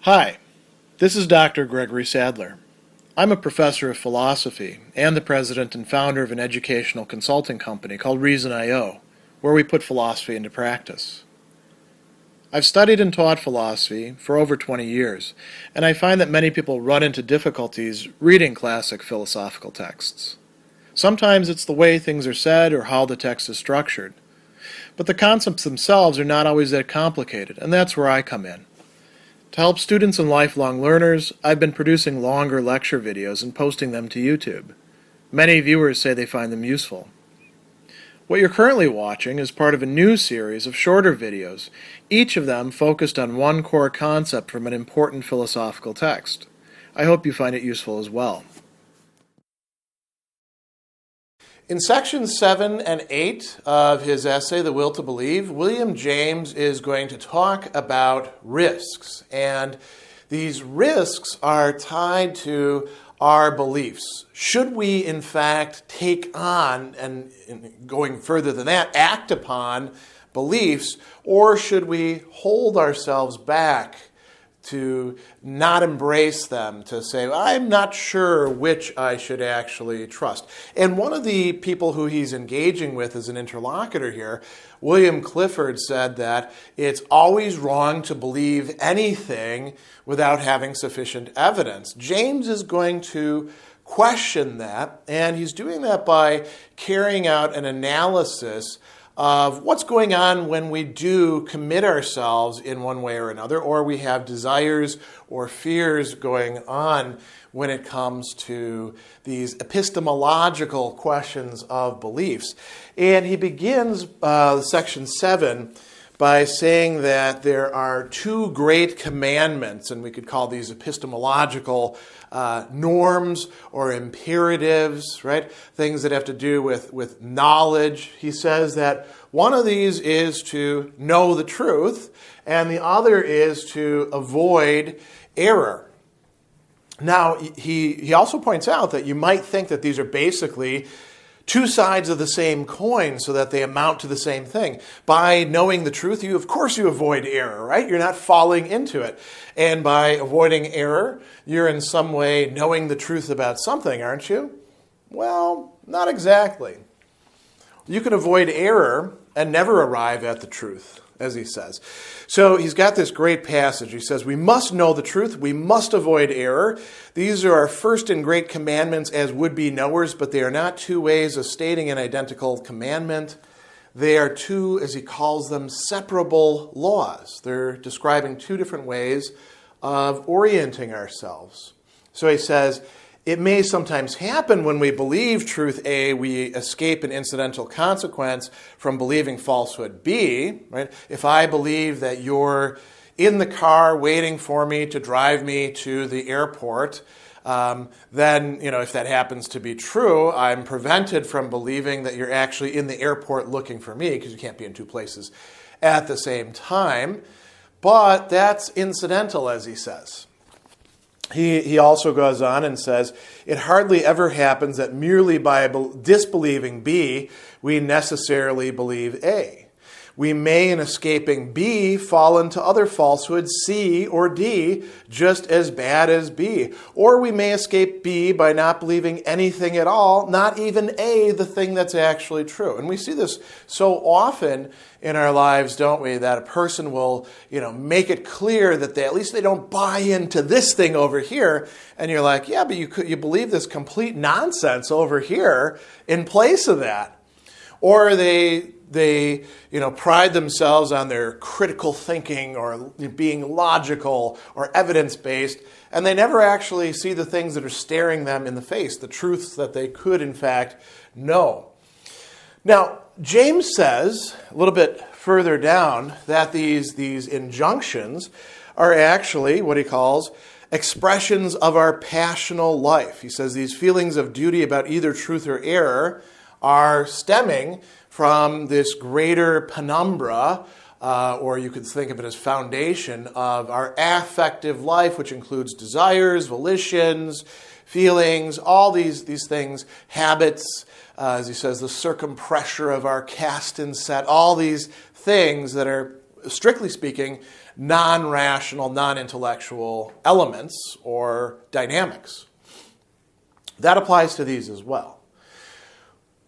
Hi, this is Dr. Gregory Sadler. I'm a professor of philosophy and the president and founder of an educational consulting company called Reason.io, where we put philosophy into practice. I've studied and taught philosophy for over 20 years, and I find that many people run into difficulties reading classic philosophical texts. Sometimes it's the way things are said or how the text is structured. But the concepts themselves are not always that complicated, and that's where I come in. To help students and lifelong learners, I've been producing longer lecture videos and posting them to YouTube. Many viewers say they find them useful. What you're currently watching is part of a new series of shorter videos, each of them focused on one core concept from an important philosophical text. I hope you find it useful as well. In sections 7 and 8 of his essay, The Will to Believe, William James is going to talk about risks. And these risks are tied to our beliefs. Should we, in fact, take on, and going further than that, act upon beliefs, or should we hold ourselves back to not embrace them, to say, I'm not sure which I should actually trust? And one of the people who he's engaging with as an interlocutor here, William Clifford, said that it's always wrong to believe anything without having sufficient evidence. James is going to question that, and he's doing that by carrying out an analysis of what's going on when we do commit ourselves in one way or another, or we have desires or fears going on when it comes to these epistemological questions of beliefs. And he begins section 7 by saying that there are two great commandments, and we could call these epistemological norms or imperatives, right? Things that have to do with knowledge. He says that one of these is to know the truth, and the other is to avoid error. Now, he also points out that you might think that these are basically two sides of the same coin so that they amount to the same thing. By knowing the truth, of course you avoid error, right? You're not falling into it. And by avoiding error, you're in some way knowing the truth about something, aren't you? Well, not exactly. You can avoid error and never arrive at the truth, as he says. So he's got this great passage. He says, we must know the truth. We must avoid error. These are our first and great commandments as would-be knowers, but they are not two ways of stating an identical commandment. They are two, as he calls them, separable laws. They're describing two different ways of orienting ourselves. So he says, it may sometimes happen when we believe truth A, we escape an incidental consequence from believing falsehood B, right? If I believe that you're in the car waiting for me to drive me to the airport, then, if that happens to be true, I'm prevented from believing that you're actually in the airport looking for me, because you can't be in two places at the same time. But that's incidental, as he says. He also goes on and says, it hardly ever happens that merely by disbelieving B, we necessarily believe A. We may, in escaping B, fall into other falsehoods, C or D, just as bad as B. Or we may escape B by not believing anything at all, not even A, the thing that's actually true. And we see this so often in our lives, don't we, that a person will, make it clear that at least they don't buy into this thing over here. And you're like, yeah, but you believe this complete nonsense over here in place of that. Or they pride themselves on their critical thinking or being logical or evidence-based, and they never actually see the things that are staring them in the face, the truths that they could, in fact, know. Now, James says, a little bit further down, that these injunctions are actually what he calls expressions of our passional life. He says these feelings of duty about either truth or error are stemming from this greater penumbra, or you could think of it as foundation of our affective life, which includes desires, volitions, feelings, all these things, habits, as he says, the circumpressure of our cast and set, all these things that are, strictly speaking, non-rational, non-intellectual elements or dynamics. That applies to these as well.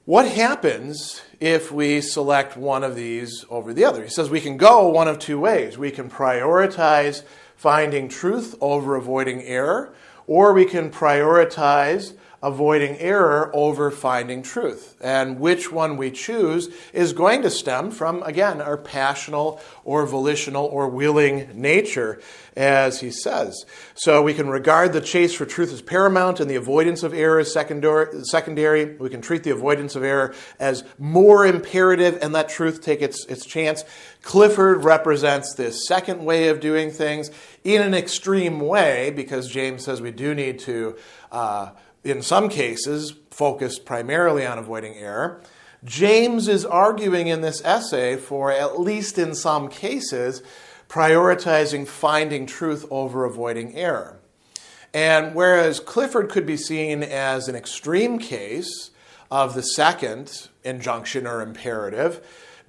What happens if we select one of these over the other? He says we can go one of two ways. We can prioritize finding truth over avoiding error, or we can prioritize avoiding error over finding truth. And which one we choose is going to stem from, again, our passional or volitional or willing nature, as he says. So we can regard the chase for truth as paramount and the avoidance of error as secondary. We can treat the avoidance of error as more imperative and let truth take its chance. Clifford represents this second way of doing things in an extreme way, because James says we do need to in some cases, focused primarily on avoiding error. James is arguing in this essay for, at least in some cases, prioritizing finding truth over avoiding error. And whereas Clifford could be seen as an extreme case of the second injunction or imperative,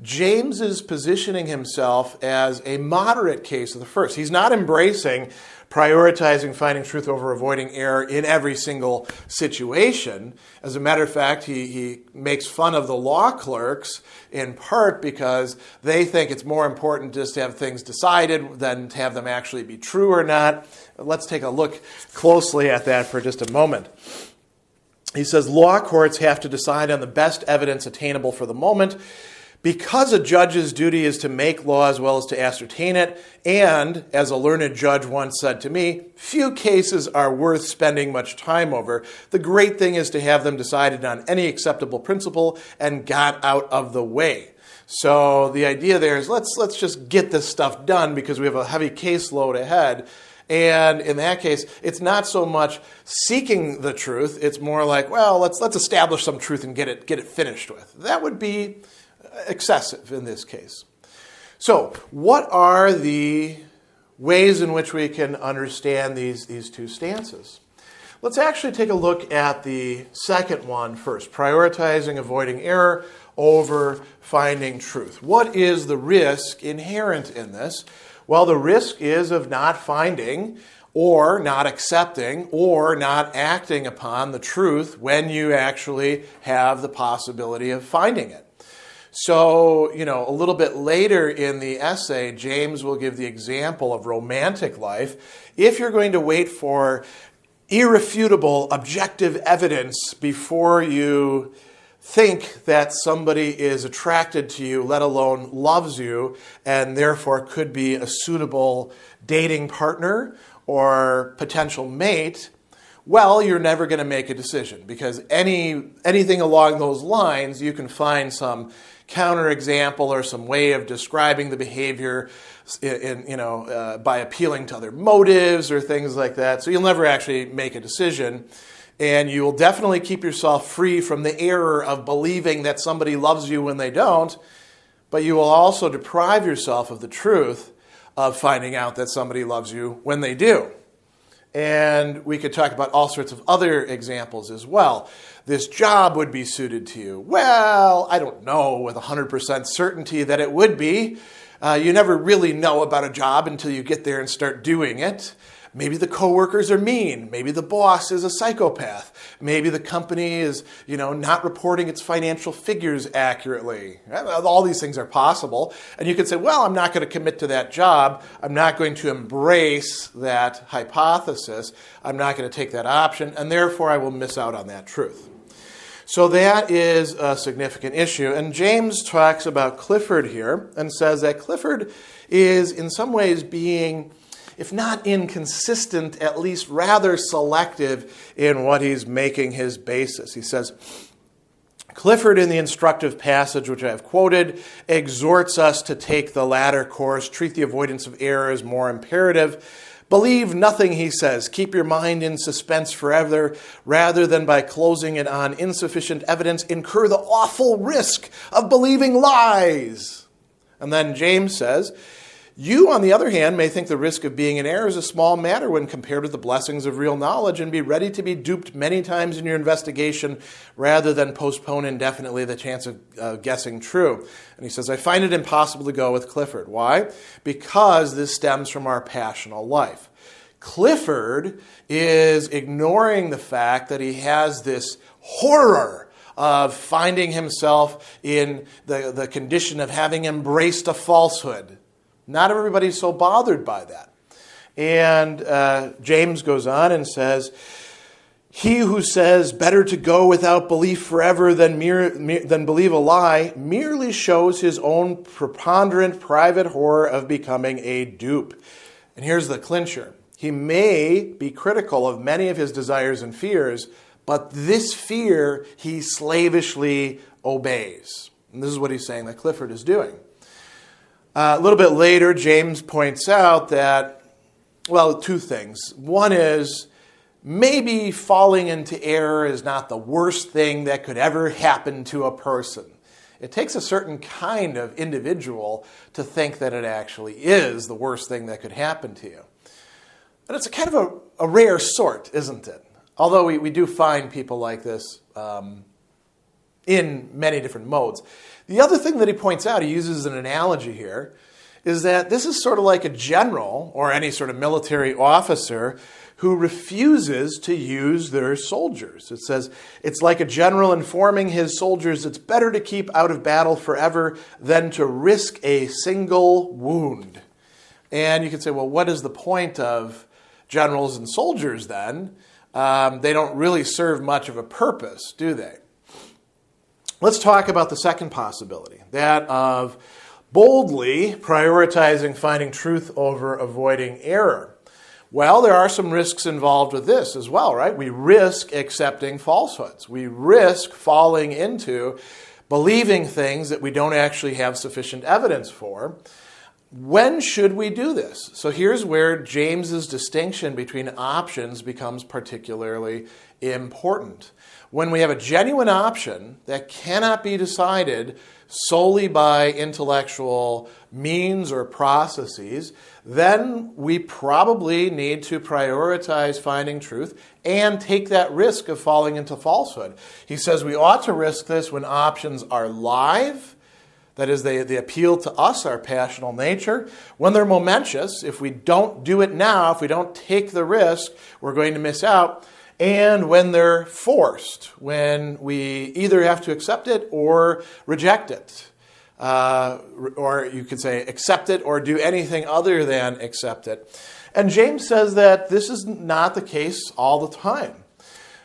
James is positioning himself as a moderate case of the first. He's not embracing prioritizing finding truth over avoiding error in every single situation. As a matter of fact, he makes fun of the law clerks in part because they think it's more important just to have things decided than to have them actually be true or not. Let's take a look closely at that for just a moment. He says law courts have to decide on the best evidence attainable for the moment. Because a judge's duty is to make law as well as to ascertain it, and, as a learned judge once said to me, few cases are worth spending much time over. The great thing is to have them decided on any acceptable principle and got out of the way. So the idea there is let's just get this stuff done because we have a heavy caseload ahead. And in that case, it's not so much seeking the truth. It's more like, well, let's establish some truth and get it finished with. That would be excessive in this case. So, what are the ways in which we can understand these two stances? Let's actually take a look at the second one first, prioritizing avoiding error over finding truth. What is the risk inherent in this? Well, the risk is of not finding or not accepting or not acting upon the truth when you actually have the possibility of finding it. So, a little bit later in the essay, James will give the example of romantic life. If you're going to wait for irrefutable, objective evidence before you think that somebody is attracted to you, let alone loves you, and therefore could be a suitable dating partner or potential mate, well, you're never going to make a decision because anything along those lines, you can find some counterexample or some way of describing the behavior by appealing to other motives or things like that. So you'll never actually make a decision. And you will definitely keep yourself free from the error of believing that somebody loves you when they don't, but you will also deprive yourself of the truth of finding out that somebody loves you when they do. And we could talk about all sorts of other examples as well. This job would be suited to you. Well, I don't know with 100% certainty that it would be. You never really know about a job until you get there and start doing it. Maybe the coworkers are mean. Maybe the boss is a psychopath. Maybe the company is, not reporting its financial figures accurately. All these things are possible. And you could say, well, I'm not going to commit to that job. I'm not going to embrace that hypothesis. I'm not going to take that option. And therefore, I will miss out on that truth. So that is a significant issue. And James talks about Clifford here and says that Clifford is in some ways being, if not inconsistent, at least rather selective in what he's making his basis. He says, Clifford, in the instructive passage which I have quoted, exhorts us to take the latter course, treat the avoidance of error as more imperative. Believe nothing, he says. Keep your mind in suspense forever, rather than by closing it on insufficient evidence, incur the awful risk of believing lies. And then James says, You, on the other hand, may think the risk of being in error is a small matter when compared with the blessings of real knowledge and be ready to be duped many times in your investigation rather than postpone indefinitely the chance of guessing true. And he says, I find it impossible to go with Clifford. Why? Because this stems from our passional life. Clifford is ignoring the fact that he has this horror of finding himself in the condition of having embraced a falsehood. Not everybody's so bothered by that. And James goes on and says, he who says better to go without belief forever than believe a lie merely shows his own preponderant private horror of becoming a dupe. And here's the clincher. He may be critical of many of his desires and fears, but this fear he slavishly obeys. And this is what he's saying that Clifford is doing. A little bit later, James points out that, well, two things. One is maybe falling into error is not the worst thing that could ever happen to a person. It takes a certain kind of individual to think that it actually is the worst thing that could happen to you. And it's a kind of a rare sort, isn't it? Although we do find people like this in many different modes. The other thing that he points out, he uses an analogy here, is that this is sort of like a general or any sort of military officer who refuses to use their soldiers. It says, it's like a general informing his soldiers it's better to keep out of battle forever than to risk a single wound. And you could say, well, what is the point of generals and soldiers then? They don't really serve much of a purpose, do they? Let's talk about the second possibility, that of boldly prioritizing finding truth over avoiding error. Well, there are some risks involved with this as well, right? We risk accepting falsehoods. We risk falling into believing things that we don't actually have sufficient evidence for. When should we do this? So here's where James's distinction between options becomes particularly important. When we have a genuine option that cannot be decided solely by intellectual means or processes, then we probably need to prioritize finding truth and take that risk of falling into falsehood. He says we ought to risk this when options are live. That is, they appeal to us, our passional nature. When they're momentous, if we don't do it now, if we don't take the risk, we're going to miss out. And when they're forced, when we either have to accept it or reject it. Or you could say accept it or do anything other than accept it. And James says that this is not the case all the time.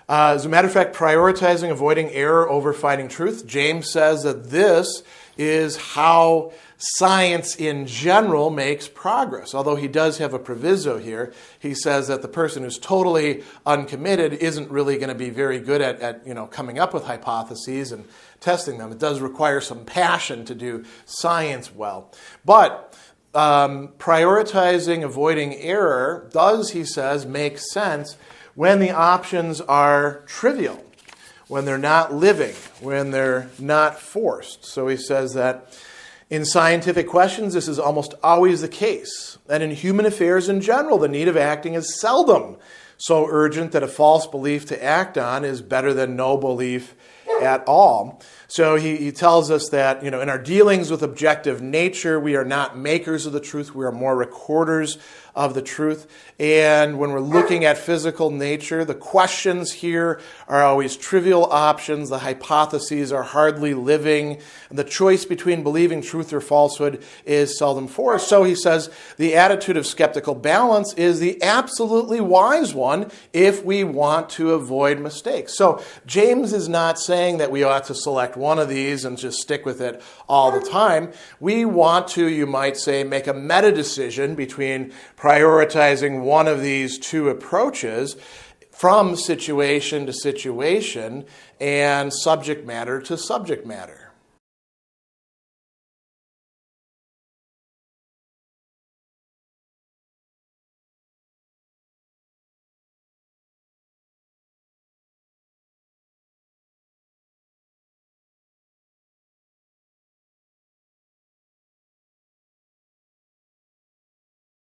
As a matter of fact, prioritizing avoiding error over finding truth, James says that this is how science in general makes progress. Although he does have a proviso here. He says that the person who's totally uncommitted isn't really going to be very good at coming up with hypotheses and testing them. It does require some passion to do science well. But prioritizing avoiding error does, he says, make sense when the options are trivial, when they're not living, when they're not forced. So he says that in scientific questions, this is almost always the case. And in human affairs in general, the need of acting is seldom so urgent that a false belief to act on is better than no belief at all. So he tells us that, in our dealings with objective nature, we are not makers of the truth. We are more recorders of the truth. And when we're looking at physical nature, the questions here are always trivial options. The hypotheses are hardly living. And the choice between believing truth or falsehood is seldom forced. So he says the attitude of skeptical balance is the absolutely wise one if we want to avoid mistakes. So James is not saying that we ought to select one of these and just stick with it all the time. We want to, you might say, make a meta decision between prioritizing one of these two approaches from situation to situation and subject matter to subject matter.